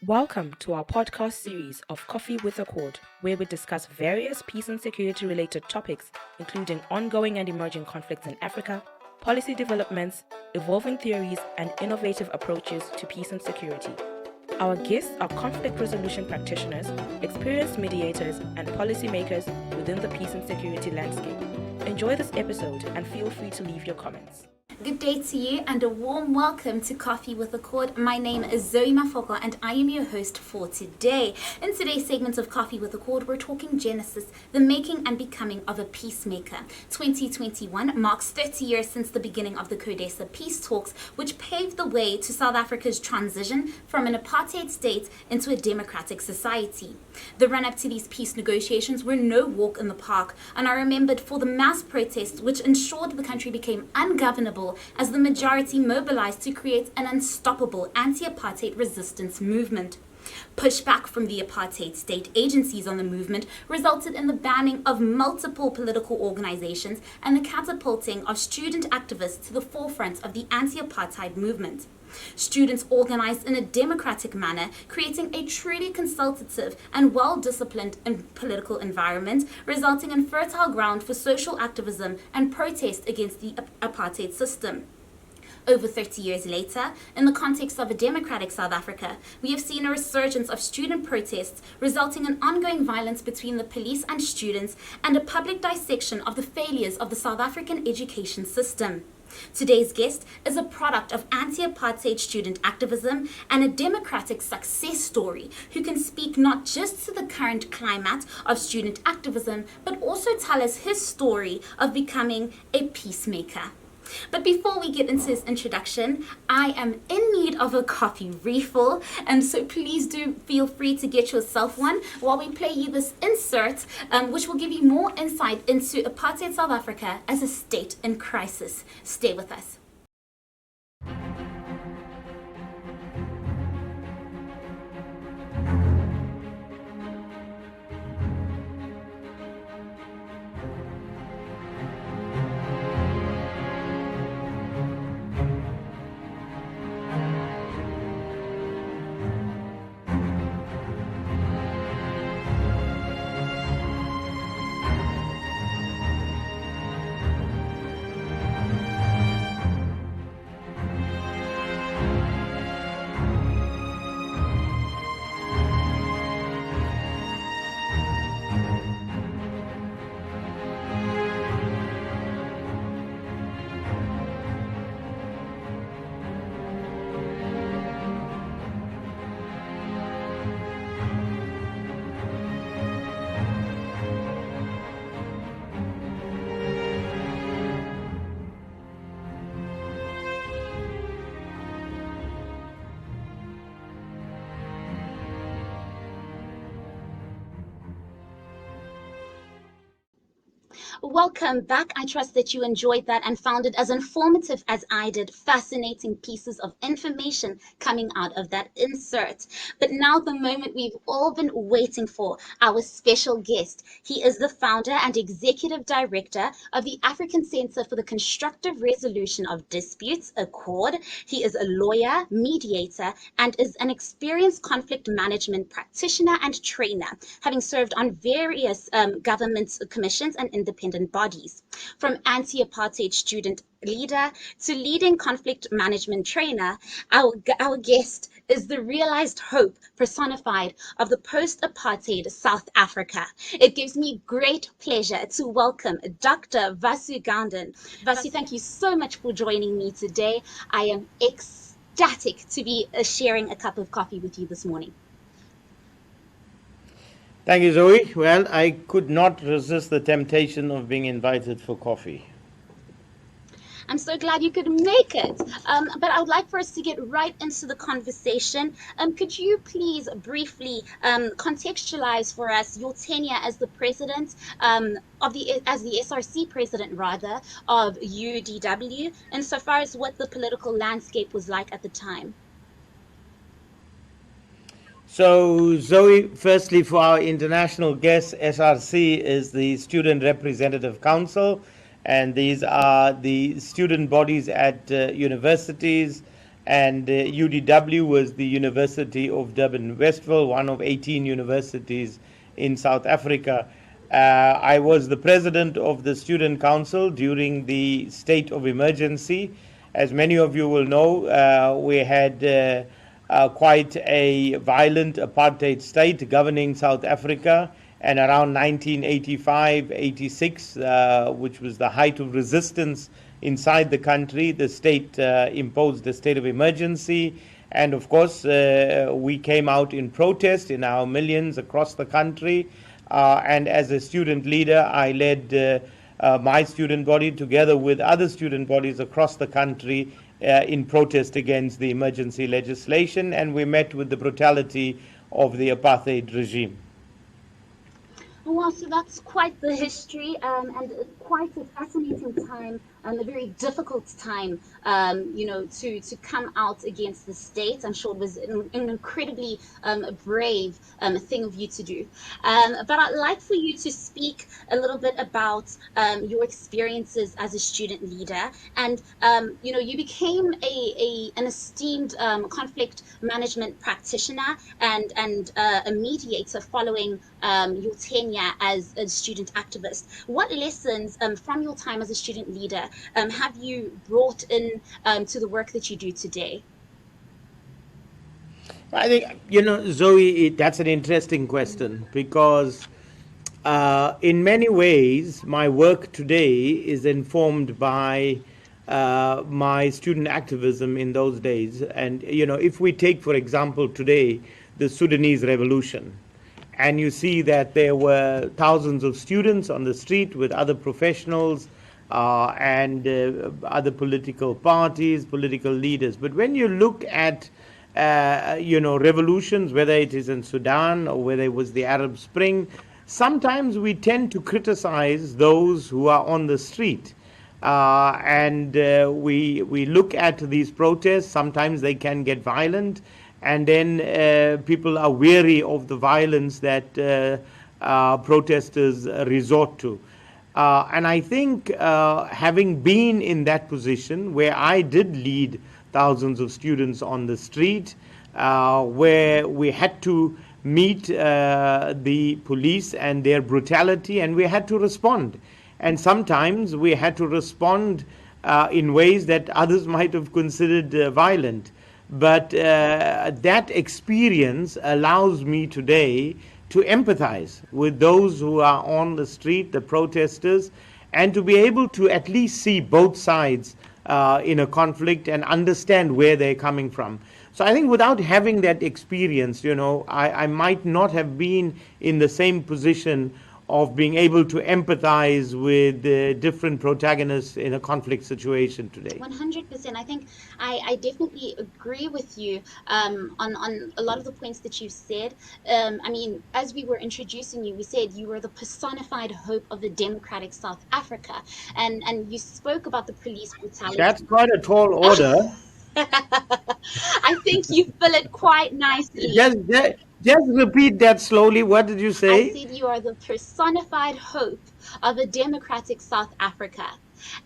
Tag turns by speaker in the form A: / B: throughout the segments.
A: Welcome to our podcast series of Coffee with Accord, where we discuss various peace and security related topics, including ongoing and emerging conflicts in Africa, policy developments, evolving theories, and innovative approaches to peace and security. Our guests are conflict resolution practitioners, experienced mediators, and policymakers within the peace and security landscape. Enjoy this episode and feel free to leave your comments.
B: Good day to you and a warm welcome to Coffee with Accord. My name is Zoe Mafoko and I am your host for today. In today's segment of Coffee with Accord, we're talking Genesis, the making and becoming of a peacemaker. 2021 marks 30 years since the beginning of the CODESA peace talks, which paved the way to South Africa's transition from an apartheid state into a democratic society. The run-up to these peace negotiations were no walk in the park and are remembered for the mass protests which ensured the country became ungovernable as the majority mobilized to create an unstoppable anti-apartheid resistance movement. Pushback from the apartheid state agencies on the movement resulted in the banning of multiple political organizations and the catapulting of student activists to the forefront of the anti-apartheid movement. Students organized in a democratic manner, creating a truly consultative and well-disciplined political environment, resulting in fertile ground for social activism and protest against the apartheid system. Over 30 years later, in the context of a democratic South Africa, we have seen a resurgence of student protests, resulting in ongoing violence between the police and students and a public dissection of the failures of the South African education system. Today's guest is a product of anti-apartheid student activism and a democratic success story who can speak not just to the current climate of student activism, but also tell us his story of becoming a peacemaker. But before we get into his introduction, I am in need of a coffee refill, and so please do feel free to get yourself one while we play you this insert, which will give you more insight into apartheid South Africa as a state in crisis. Stay with us. Welcome back. I trust that you enjoyed that and found it as informative as I did. Fascinating pieces of information coming out of that insert. But now the moment we've all been waiting for, our special guest. He is the founder and executive director of the African Center for the Constructive Resolution of Disputes, ACCORD. He is a lawyer, mediator, and is an experienced conflict management practitioner and trainer, having served on various government commissions and independent bodies. From anti-apartheid student leader to leading conflict management trainer, our guest is the realized hope personified of the post-apartheid South Africa. It gives me great pleasure to welcome Dr. Vasu Gounden. Vasu, thank you so much for joining me today. I am ecstatic to be sharing a cup of coffee with you this morning.
C: Thank you, Zoe. Well, I could not resist the temptation of being invited for coffee.
B: I'm so glad you could make it. But I would like for us to get right into the conversation. Could you please briefly contextualize for us your tenure as the president as the SRC president rather of UDW, insofar as what the political landscape was like at the time?
C: So, Zoe, firstly, for our international guests, SRC is the Student Representative Council, and these are the student bodies at universities And UDW was the University of Durban-Westville, one of 18 universities in South Africa. I was the president of the Student Council during the state of emergency. As many of you will know, we had quite a violent apartheid state governing South Africa, and around 1985-86, which was the height of resistance inside the country, the state imposed a state of emergency. And of course, we came out in protest in our millions across the country. And as a student leader, I led my student body together with other student bodies across the country in protest against the emergency legislation. And we met with the brutality of the apartheid regime.
B: Well, so that's quite the history, and quite a fascinating time, a very difficult time, to come out against the state. I'm sure it was an incredibly brave thing of you to do. But I'd like for you to speak a little bit about your experiences as a student leader, and you became an esteemed conflict management practitioner and a mediator following your tenure as a student activist. What lessons from your time as a student leader have you brought in to the work that you do today?
C: I think, Zoe, that's an interesting question because in many ways, my work today is informed by my student activism in those days. And, if we take, for example, today, the Sudanese revolution, and you see that there were thousands of students on the street with other professionals and other political parties, political leaders. But when you look at, revolutions, whether it is in Sudan or whether it was the Arab Spring, sometimes we tend to criticize those who are on the street. And we look at these protests. Sometimes they can get violent. And then people are weary of the violence that protesters resort to. And I think having been in that position where I did lead thousands of students on the street, where we had to meet the police and their brutality, and we had to respond. And sometimes we had to respond in ways that others might have considered violent. But that experience allows me today to empathize with those who are on the street, the protesters, and to be able to at least see both sides in a conflict and understand where they're coming from. So I think without having that experience, I might not have been in the same position of being able to empathize with the different protagonists in a conflict situation today.
B: 100%. I think I definitely agree with you on a lot of the points that you've said. As we were introducing you, we said you were the personified hope of the democratic South Africa. And you spoke about the police brutality.
C: That's quite a tall order.
B: I think you fill it quite nicely.
C: Just repeat that slowly. What did you say?
B: I said you are the personified hope of a democratic South Africa.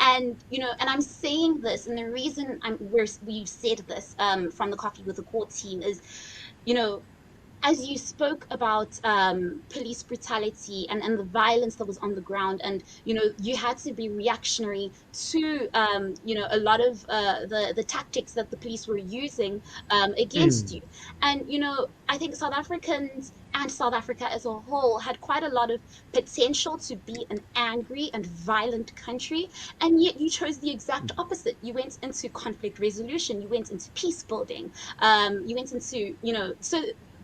B: And, and I'm saying this, and the reason we've said this from the Coffee with the Court team is, as you spoke about police brutality and the violence that was on the ground, and you had to be reactionary to a lot of the tactics that the police were using against you. And I think South Africans and South Africa as a whole had quite a lot of potential to be an angry and violent country, and yet you chose the exact opposite. You went into conflict resolution, you went into peace building, you went into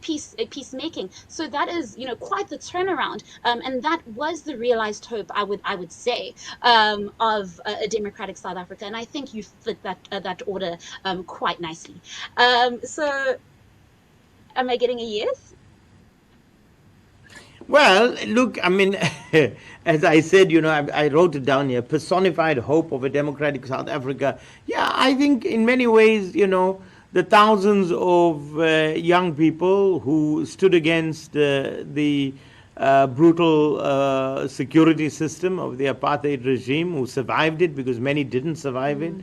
B: peacemaking. So that is quite the turnaround, and that was the realized hope, I would say, of a democratic South Africa. And I think you fit that order quite nicely. So am I getting a yes?
C: Well, look, as I said, I wrote it down here, personified hope of a democratic South Africa. Yeah, I think in many ways, the thousands of young people who stood against the brutal security system of the apartheid regime, who survived it because many didn't survive it,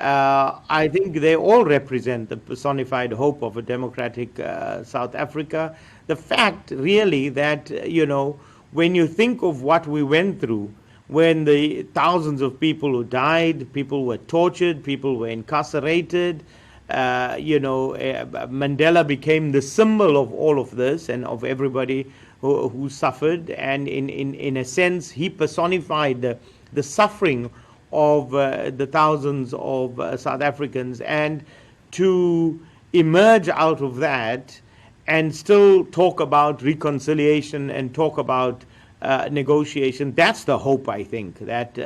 C: I think they all represent the personified hope of a democratic South Africa. The fact really that, when you think of what we went through, when the thousands of people who died, people were tortured, people were incarcerated, Mandela became the symbol of all of this and of everybody who suffered. And in a sense, he personified the suffering of the thousands of South Africans. And to emerge out of that and still talk about reconciliation and talk about negotiation, that's the hope, I think, that,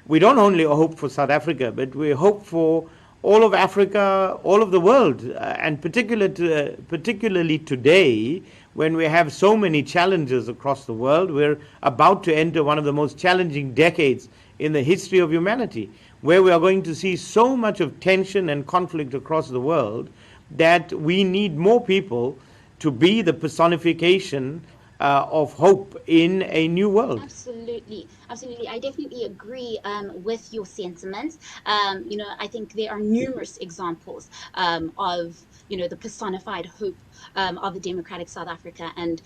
C: we don't only hope for South Africa, but we hope for all of Africa, all of the world, and particularly today, when we have so many challenges across the world. We're about to enter one of the most challenging decades in the history of humanity, where we are going to see so much of tension and conflict across the world that we need more people to be the personification of hope in a new world.
B: Absolutely. I definitely agree with your sentiments. I think there are numerous examples of the personified hope of a democratic South Africa, and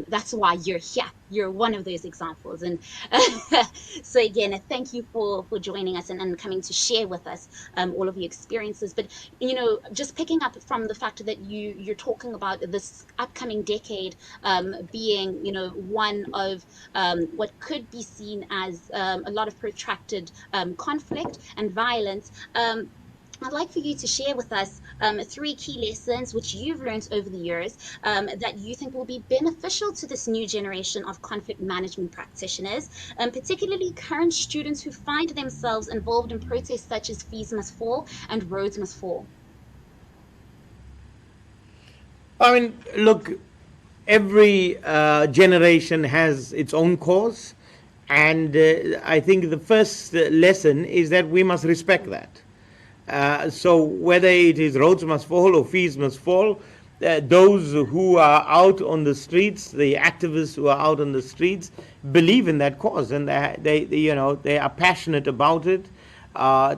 B: that's why you're here. You're one of those examples, and so again, thank you for joining us and coming to share with us all of your experiences. But just picking up from the fact that you're talking about this upcoming decade being one of what could be seen as a lot of protracted conflict and violence. I'd like for you to share with us 3 key lessons which you've learned over the years that you think will be beneficial to this new generation of conflict management practitioners, particularly current students who find themselves involved in protests such as Fees Must Fall and Roads Must Fall.
C: I mean, look, every generation has its own cause, and I think the first lesson is that we must respect that. So whether it is Roads Must Fall or Fees Must Fall, those who are out on the streets, the activists who are out on the streets, believe in that cause, and they are passionate about it.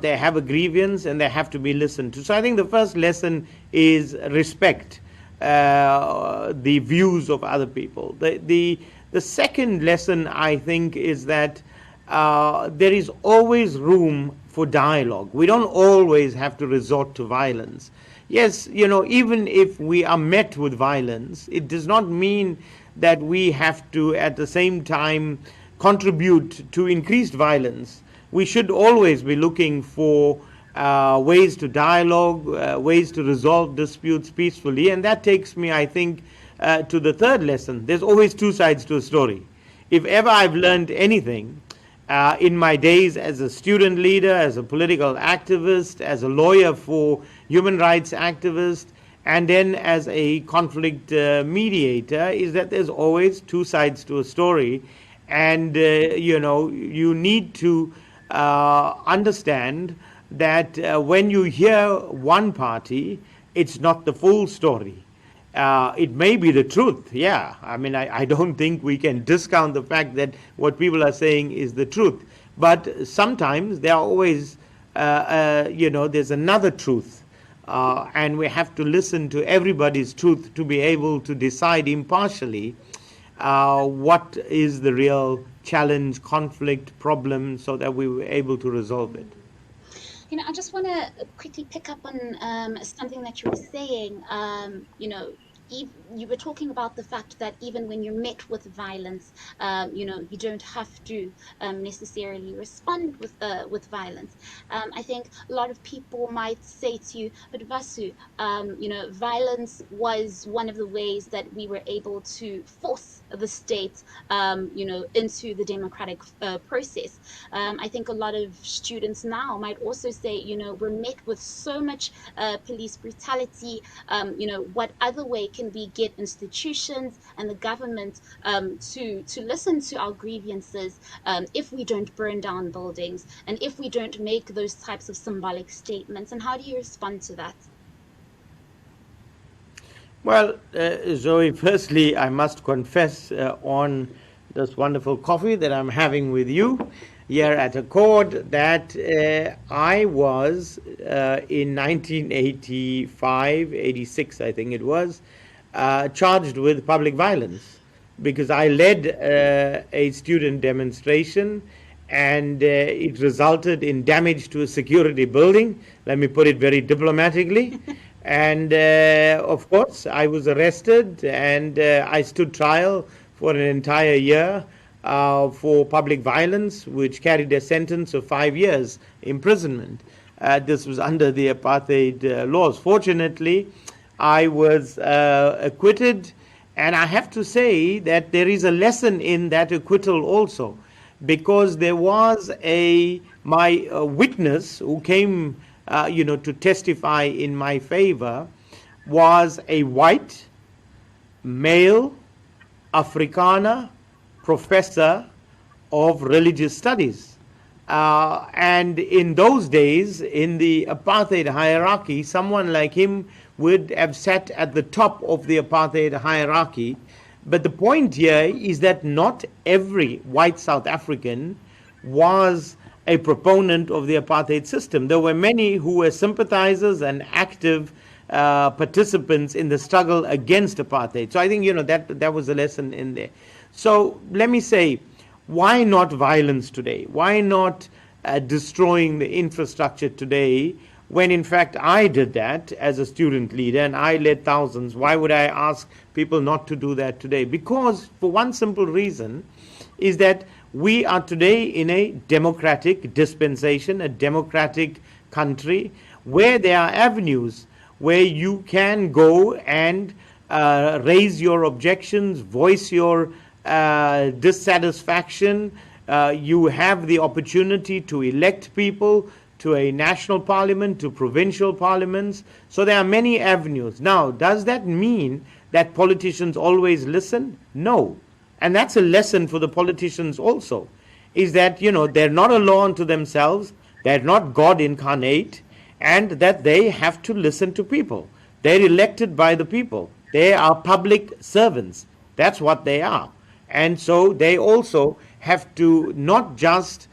C: They have a grievance, and they have to be listened to. So I think the first lesson is respect the views of other people. The second lesson, I think, is that there is always room for dialogue. We don't always have to resort to violence. Yes, even if we are met with violence, it does not mean that we have to at the same time contribute to increased violence. We should always be looking for ways to dialogue, ways to resolve disputes peacefully. And that takes me, I think, to the third lesson. There's always 2 sides to a story. If ever I've learned anything, in my days as a student leader, as a political activist, as a lawyer for human rights activists, and then as a conflict mediator, is that there's always 2 sides to a story. And, you need to understand that when you hear one party, it's not the full story. It may be the truth, yeah. I mean, I don't think we can discount the fact that what people are saying is the truth. But sometimes there are always, there's another truth. And we have to listen to everybody's truth to be able to decide impartially what is the real challenge, conflict, problem, so that we were able to resolve it.
B: I just want to quickly pick up on something that you were saying. You were talking about the fact that even when you're met with violence, you don't have to necessarily respond with violence. I think a lot of people might say to you, but Vasu, violence was one of the ways that we were able to force the state, into the democratic process. I think a lot of students now might also say, we're met with so much police brutality. What other way can we get institutions and the government to listen to our grievances if we don't burn down buildings and if we don't make those types of symbolic statements? And how do you respond to that?
C: Well, Zoe, firstly, I must confess on this wonderful coffee that I'm having with you. here at Accord that I was in 1985, 86, I think it was, charged with public violence because I led a student demonstration and it resulted in damage to a security building. Let me put it very diplomatically. And of course, I was arrested and I stood trial for an entire year for public violence, which carried a sentence of 5 years imprisonment. This was under the apartheid laws. Fortunately, I was acquitted, and I have to say that there is a lesson in that acquittal also, because there was my witness who came to testify in my favor was a white, male, Afrikaner professor of religious studies. And in those days, in the apartheid hierarchy, someone like him would have sat at the top of the apartheid hierarchy. But the point here is that not every white South African was a proponent of the apartheid system. There were many who were sympathizers and active participants in the struggle against apartheid. So I think that was a lesson in there. So let me say, why not violence today? Why not destroying the infrastructure today when in fact I did that as a student leader and I led thousands? Why would I ask people not to do that today? Because for one simple reason is that we are today in a democratic dispensation, a democratic country where there are avenues where you can go and raise your objections, voice your dissatisfaction. You have the opportunity to elect people to a national parliament, to provincial parliaments. So there are many avenues. Now, does that mean that politicians always listen? No. And that's a lesson for the politicians also, is that, they're not a law unto themselves, they're not God incarnate, and that they have to listen to people. They're elected by the people. They are public servants. That's what they are. And so they also have to not just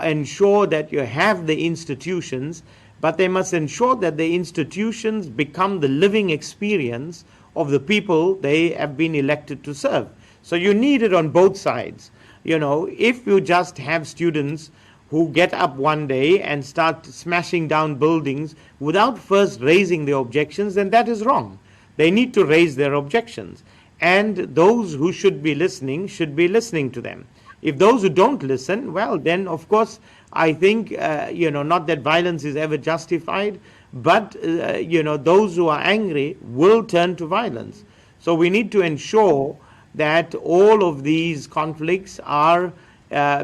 C: ensure that you have the institutions, but they must ensure that the institutions become the living experience of the people they have been elected to serve. So you need it on both sides. If you just have students who get up one day and start smashing down buildings without first raising their objections, then that is wrong. They need to raise their objections. And those who should be listening to them. If those who don't listen, well, then of course, I think, not that violence is ever justified, but, those who are angry will turn to violence. So we need to ensure that all of these conflicts are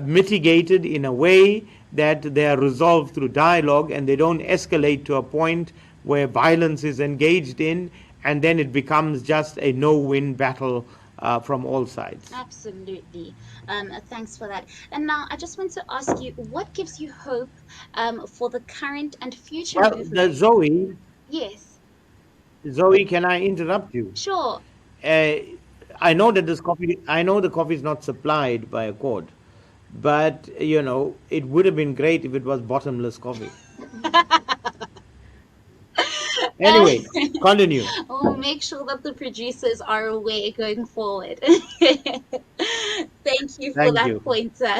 C: mitigated in a way that they are resolved through dialogue and they don't escalate to a point where violence is engaged in and then it becomes just a no-win battle from all sides.
B: Absolutely. Thanks for that. And now I just want to ask you, what gives you hope for the current and future movement?
C: Zoe.
B: Yes.
C: Zoe, can I interrupt you?
B: Sure.
C: I know that the coffee is not supplied by Accord, but it would have been great if it was bottomless coffee. Anyway, continue.
B: We'll make sure that the producers are aware going forward. Thank you for that pointer.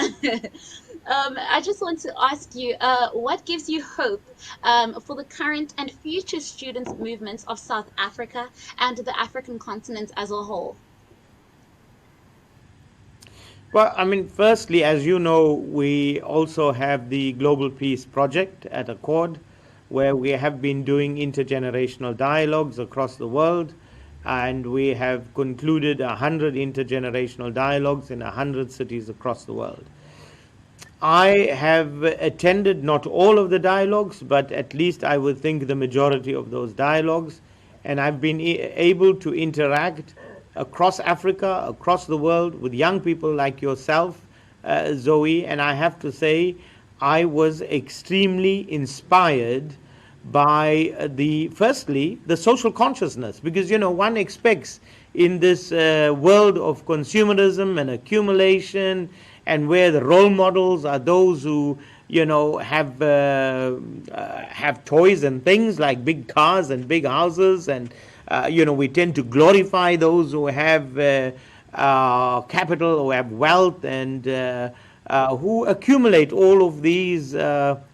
B: I just want to ask you, what gives you hope for the current and future students' movements of South Africa and the African continent as a whole?
C: Well, firstly, as you know, we also have the Global Peace Project at Accord, where we have been doing intergenerational dialogues across the world, and we have concluded 100 intergenerational dialogues in 100 cities across the world. I have attended not all of the dialogues, but at least I would think the majority of those dialogues, and I've been able to interact across Africa, across the world, with young people like yourself, Zoe, and I have to say I was extremely inspired by firstly, the social consciousness, because, one expects in this world of consumerism and accumulation and where the role models are those who, have toys and things like big cars and big houses, and we tend to glorify those who have capital, who have wealth, and who accumulate all of these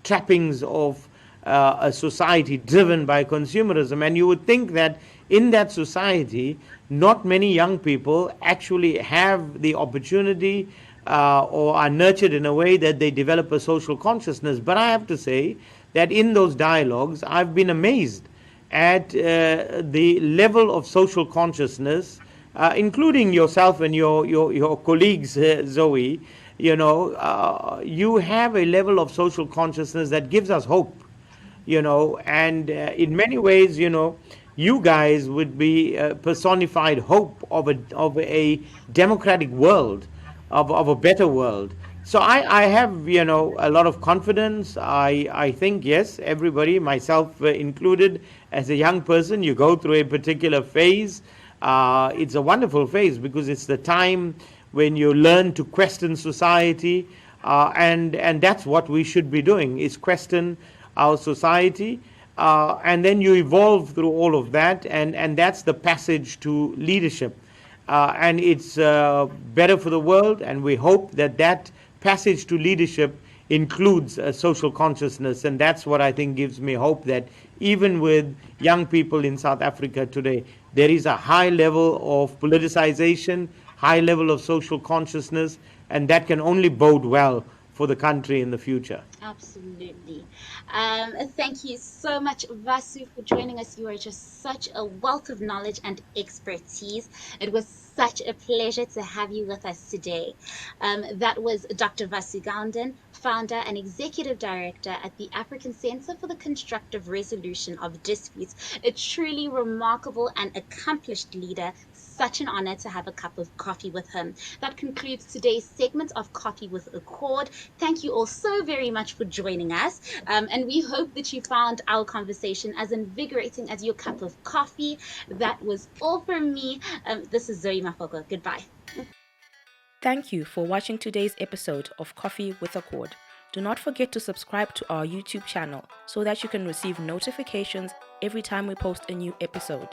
C: trappings of a society driven by consumerism. And you would think that in that society, not many young people actually have the opportunity or are nurtured in a way that they develop a social consciousness. But I have to say that in those dialogues, I've been amazed at the level of social consciousness, including yourself and your colleagues, Zoe. You have a level of social consciousness that gives us hope, and in many ways, you guys would be personified hope of a democratic world, of a better world. So I have, a lot of confidence. I think, yes, everybody, myself included, as a young person, you go through a particular phase. It's a wonderful phase because it's the time when you learn to question society, and that's what we should be doing, is question our society, and then you evolve through all of that, and that's the passage to leadership. And it's better for the world, and we hope that passage to leadership includes social consciousness, and that's what I think gives me hope that even with young people in South Africa today, there is a high level of politicization, high level of social consciousness, and that can only bode well for the country in the future.
B: Absolutely. Thank you so much, Vasu, for joining us. You are just such a wealth of knowledge and expertise. It was such a pleasure to have you with us today. That was Dr. Vasu Gounden, founder and executive director at the African Center for the Constructive Resolution of Disputes. A truly remarkable and accomplished leader. Such an honor to have a cup of coffee with him. That concludes today's segment of Coffee with Accord. Thank you all so very much for joining us. And we hope that you found our conversation as invigorating as your cup of coffee. That was all from me. This is Zoe Mafoko. Goodbye.
A: Thank you for watching today's episode of Coffee with Accord. Do not forget to subscribe to our YouTube channel so that you can receive notifications every time we post a new episode.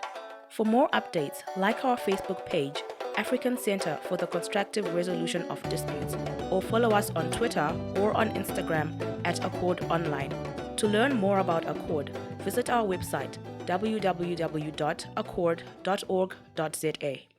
A: For more updates, like our Facebook page, African Center for the Constructive Resolution of Disputes, or follow us on Twitter or on Instagram at Accord Online. To learn more about Accord, visit our website www.accord.org.za.